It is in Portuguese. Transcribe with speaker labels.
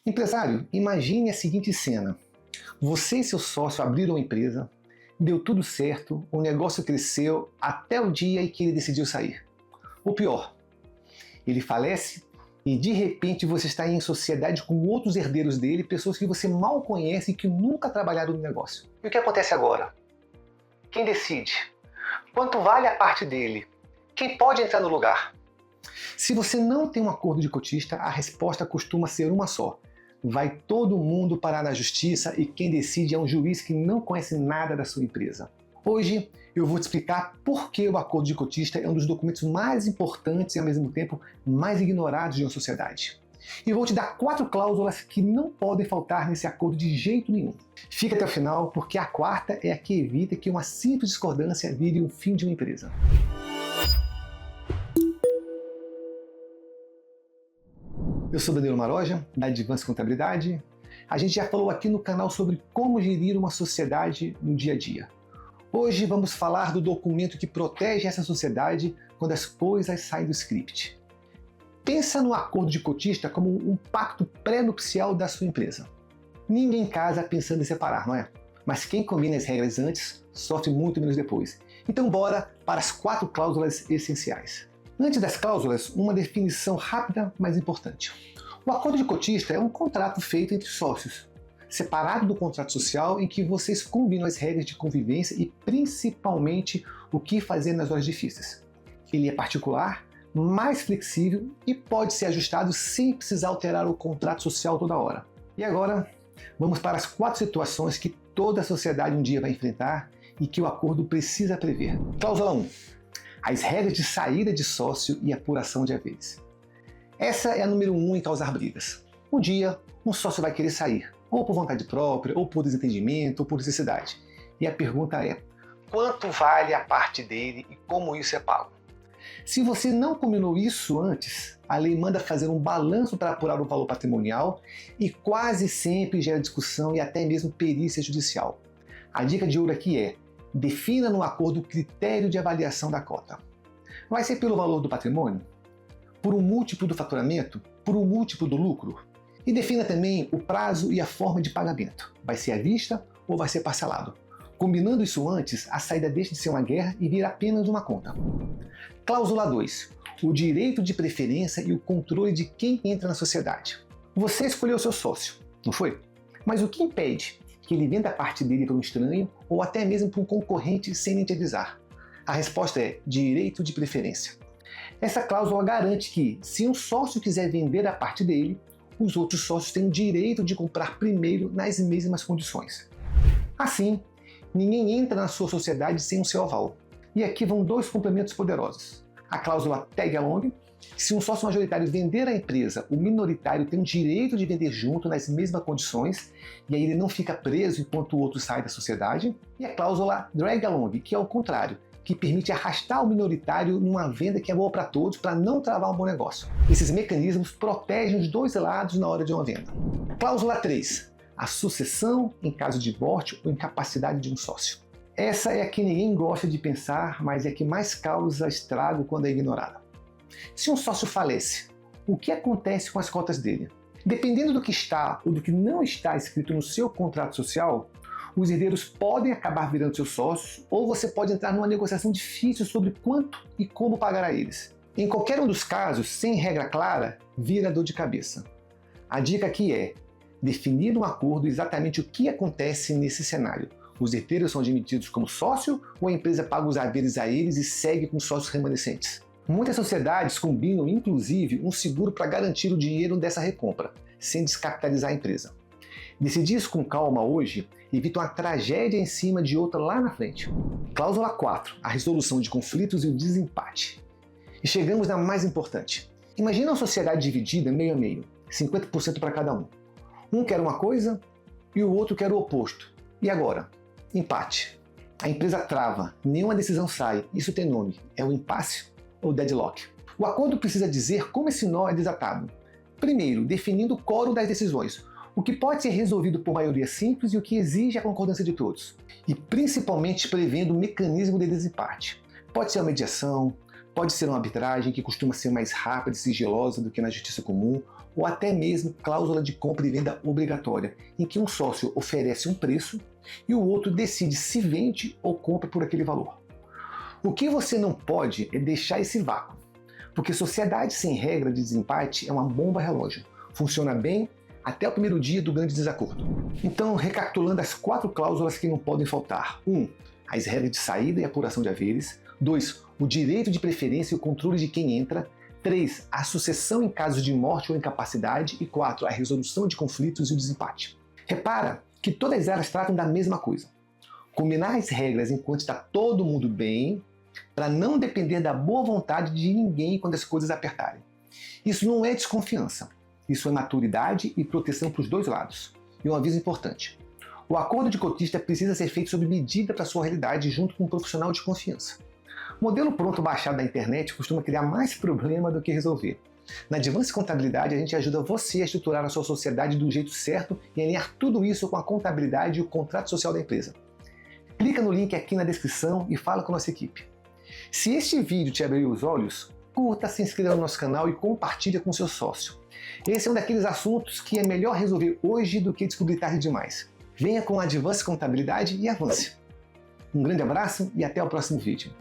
Speaker 1: Empresário, imagine a seguinte cena. Você e seu sócio abriram uma empresa, deu tudo certo, o negócio cresceu até o dia em que ele decidiu sair. Ou pior, ele falece e de repente você está em sociedade com outros herdeiros dele, pessoas que você mal conhece e que nunca trabalharam no negócio. E o que acontece agora? Quem decide? Quanto vale a parte dele? Quem pode entrar no lugar? Se você não tem um acordo de cotista, a resposta costuma ser uma só. Vai todo mundo parar na justiça e quem decide é um juiz que não conhece nada da sua empresa. Hoje eu vou te explicar por que o acordo de cotista é um dos documentos mais importantes e ao mesmo tempo mais ignorados de uma sociedade. E vou te dar 4 cláusulas que não podem faltar nesse acordo de jeito nenhum. Fica até o final porque a quarta é a que evita que uma simples discordância vire o fim de uma empresa. Eu sou Danilo Maroja, da Advance Contabilidade. A gente já falou aqui no canal sobre como gerir uma sociedade no dia a dia. Hoje vamos falar do documento que protege essa sociedade quando as coisas saem do script. Pensa no acordo de cotista como um pacto pré-nupcial da sua empresa. Ninguém casa pensando em separar, não é? Mas quem combina as regras antes sofre muito menos depois. Então bora para as 4 cláusulas essenciais. Antes das cláusulas, uma definição rápida, mas importante. O acordo de cotista é um contrato feito entre sócios, separado do contrato social em que vocês combinam as regras de convivência e principalmente o que fazer nas horas difíceis. Ele é particular, mais flexível e pode ser ajustado sem precisar alterar o contrato social toda hora. E agora, vamos para as 4 situações que toda a sociedade um dia vai enfrentar e que o acordo precisa prever. Cláusula 1. As regras de saída de sócio e apuração de haveres. Essa é a número 1 em causar brigas. Um dia, um sócio vai querer sair, ou por vontade própria, ou por desentendimento, ou por necessidade. E a pergunta é, quanto vale a parte dele e como isso é pago? Se você não combinou isso antes, a lei manda fazer um balanço para apurar o valor patrimonial e quase sempre gera discussão e até mesmo perícia judicial. A dica de ouro aqui é, defina no acordo o critério de avaliação da cota. Vai ser pelo valor do patrimônio? Por um múltiplo do faturamento? Por um múltiplo do lucro? E defina também o prazo e a forma de pagamento. Vai ser à vista ou vai ser parcelado? Combinando isso antes, a saída deixa de ser uma guerra e vira apenas uma conta. Cláusula 2. O direito de preferência e o controle de quem entra na sociedade. Você escolheu seu sócio, não foi? Mas o que impede que ele venda a parte dele para um estranho ou até mesmo para um concorrente sem nem te avisar? A resposta é direito de preferência. Essa cláusula garante que, se um sócio quiser vender a parte dele, os outros sócios têm o direito de comprar primeiro nas mesmas condições. Assim, ninguém entra na sua sociedade sem o seu aval. E aqui vão 2 complementos poderosos. A cláusula tag along. Se um sócio majoritário vender a empresa, o minoritário tem o direito de vender junto nas mesmas condições e aí ele não fica preso enquanto o outro sai da sociedade. E a cláusula drag along, que é o contrário, que permite arrastar o minoritário numa venda que é boa para todos para não travar um bom negócio. Esses mecanismos protegem os 2 lados na hora de uma venda. Cláusula 3. A sucessão em caso de morte ou incapacidade de um sócio. Essa é a que ninguém gosta de pensar, mas é a que mais causa estrago quando é ignorada. Se um sócio falece, o que acontece com as cotas dele? Dependendo do que está ou do que não está escrito no seu contrato social, os herdeiros podem acabar virando seus sócios ou você pode entrar numa negociação difícil sobre quanto e como pagar a eles. Em qualquer um dos casos, sem regra clara, vira dor de cabeça. A dica aqui é definir no acordo exatamente o que acontece nesse cenário. Os herdeiros são admitidos como sócio ou a empresa paga os haveres a eles e segue com sócios remanescentes? Muitas sociedades combinam, inclusive, um seguro para garantir o dinheiro dessa recompra, sem descapitalizar a empresa. Decidir isso com calma hoje evita uma tragédia em cima de outra lá na frente. Cláusula 4. A resolução de conflitos e o desempate. E chegamos na mais importante. Imagina uma sociedade dividida meio a meio, 50% para cada um. Um quer uma coisa e o outro quer o oposto. E agora? Empate. A empresa trava, nenhuma decisão sai. Isso tem nome. É o impasse ou deadlock. O acordo precisa dizer como esse nó é desatado. Primeiro, definindo o quórum das decisões, o que pode ser resolvido por maioria simples e o que exige a concordância de todos. E principalmente prevendo o mecanismo de desempate. Pode ser uma mediação, pode ser uma arbitragem que costuma ser mais rápida e sigilosa do que na justiça comum, ou até mesmo cláusula de compra e venda obrigatória, em que um sócio oferece um preço e o outro decide se vende ou compra por aquele valor. O que você não pode é deixar esse vácuo, porque sociedade sem regra de desempate é uma bomba relógio. Funciona bem até o primeiro dia do grande desacordo. Então, recapitulando as 4 cláusulas que não podem faltar. 1. As regras de saída e apuração de haveres. 2. O direito de preferência e o controle de quem entra. 3. A sucessão em caso de morte ou incapacidade. E 4. A resolução de conflitos e o desempate. Repara que todas elas tratam da mesma coisa. Combinar as regras enquanto está todo mundo bem, para não depender da boa vontade de ninguém quando as coisas apertarem. Isso não é desconfiança. Isso é maturidade e proteção para os dois lados. E um aviso importante. O acordo de cotista precisa ser feito sob medida para a sua realidade junto com um profissional de confiança. O modelo pronto baixado da internet costuma criar mais problema do que resolver. Na Advance Contabilidade, a gente ajuda você a estruturar a sua sociedade do jeito certo e alinhar tudo isso com a contabilidade e o contrato social da empresa. Clica no link aqui na descrição e fala com a nossa equipe. Se este vídeo te abriu os olhos, curta, se inscreva no nosso canal e compartilha com seu sócio. Esse é um daqueles assuntos que é melhor resolver hoje do que descobrir tarde demais. Venha com a Advance Contabilidade e avance. Um grande abraço e até o próximo vídeo.